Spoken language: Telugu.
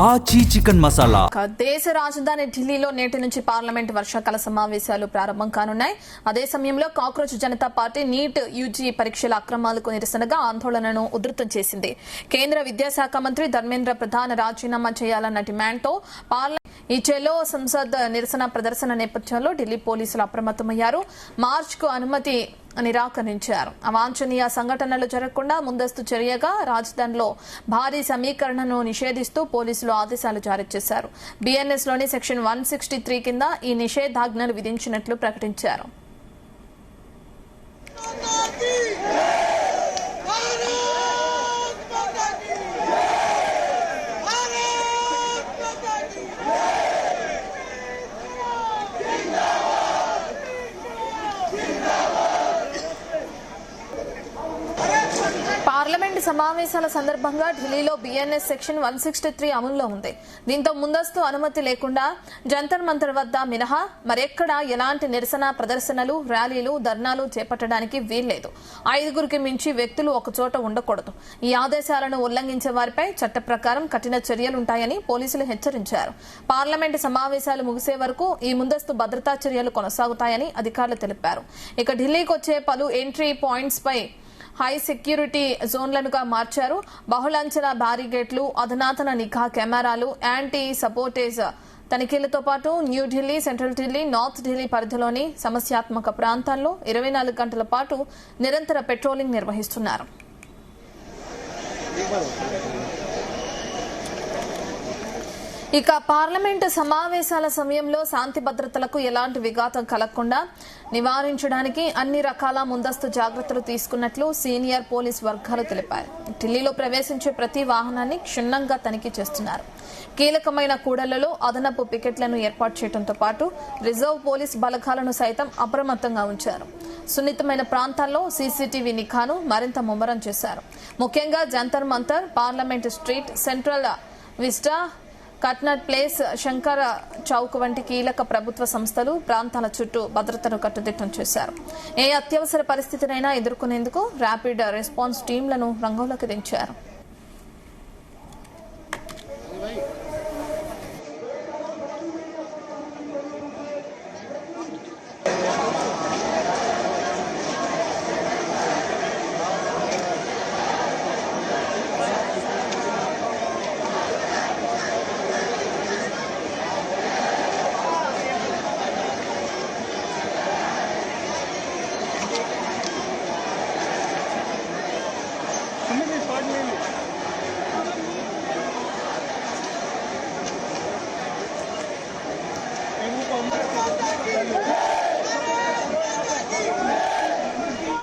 ఆచి చికెన్ మసాలా. దేశ రాజధాని ఢిల్లీలో నేటి నుంచి పార్లమెంట్ వర్షాకాల సమావేశాలు ప్రారంభం కానున్నాయి. అదే సమయంలో cockroach Janata party NEET UG పరీక్షల అక్రమాలకు నిరసనగా ఆందోళనను ఉధృతం చేసింది. కేంద్ర విద్యాశాఖ మంత్రి ధర్మేంద్ర ప్రధాన్ రాజీనామా చేయాలన్న డిమాండ్తో ఈ చెలో సంసద్ నిరసన ప్రదర్శన నేపథ్యంలో ఢిల్లీ పోలీసులు అప్రమత్తమయ్యారు. మార్చ్కు అనుమతి నిరాకరించారు. అవాంఛనీయ సంఘటనలు జరగకుండా ముందస్తు చర్యగా రాజధానిలో భారీ సమీకరణను నిషేధిస్తూ పోలీసులు ఆదేశాలు జారీ చేశారు. బీఎన్ఎస్ లోని సెక్షన్ 163 కింద ఈ నిషేధాజ్ఞలు విధించినట్లు ప్రకటించారు. పార్లమెంట్ సమావేశాల సందర్భంగా ఢిల్లీలో బీఎన్ఎస్ సెక్షన్ 163 అమల్లో ఉంది. దీంతో ముందస్తు అనుమతి లేకుండా జంతర్ మంతర్ వద్ద మినహా మరెక్కడా ఎలాంటి నిరసన ప్రదర్శనలు, ర్యాలీలు, ధర్నాలు చేపట్టడానికి వీల్లేదు. 5గురికి మించి వ్యక్తులు ఒకచోట ఉండకూడదు. ఈ ఆదేశాలను ఉల్లంఘించే వారిపై చట్ట ప్రకారం కఠిన చర్యలుంటాయని పోలీసులు హెచ్చరించారు. పార్లమెంట్ సమావేశాలు ముగిసే వరకు ఈ ముందస్తు భద్రతా చర్యలు కొనసాగుతాయని అధికారులు తెలిపారు. ఇక ఢిల్లీకి వచ్చే పలు ఎంట్రీ పాయింట్స్ పై హై సెక్యూరిటీ జోన్లుగా మార్చారు. బహుళంచెల బ్యారిగేట్లు, అధునాతన నిఘా కెమెరాలు, యాంటీ సపోర్టేజ్ తనిఖీలతో పాటు న్యూఢిల్లీ, సెంట్రల్ ఢిల్లీ, నార్త్ ఢిల్లీ పరిధిలోని సమస్యాత్మక ప్రాంతాల్లో 24 గంటల పాటు నిరంతర పెట్రోలింగ్ నిర్వహిస్తున్నారు. ఇక పార్లమెంటు సమావేశాల సమయంలో శాంతి భద్రతలకు ఎలాంటి విఘాతం కలగకుండా నివారించడానికి అన్ని రకాల ముందస్తు జాగ్రత్తలు తీసుకున్నట్లు సీనియర్ పోలీస్ వర్గాలు తెలిపారు. ఢిల్లీలో ప్రవేశించే ప్రతి వాహనాన్ని క్షుణ్ణంగా తనిఖీ చేస్తున్నారు. కీలకమైన కూడళ్లలో అదనపు పికెట్లను ఏర్పాటు చేయడంతో పాటు రిజర్వ్ పోలీస్ బలగాలను సైతం అప్రమత్తంగా ఉంచారు. సున్నితమైన ప్రాంతాల్లో సీసీటీవీ నిఘాను మరింత ముమ్మరం చేశారు. ముఖ్యంగా Jantar Mantar, Parliament Street, Central Vista, Connaught Place, Shankar Chowk వంటి కీలక ప్రభుత్వ సంస్థలు, ప్రాంతాల చుట్టూ భద్రతను కట్టుదిట్టం చేశారు. ఏ అత్యవసర పరిస్థితినైనా ఎదుర్కొనేందుకు ర్యాపిడ్ రెస్పాన్స్ టీంలను రంగంలోకి దించారు. Thank you.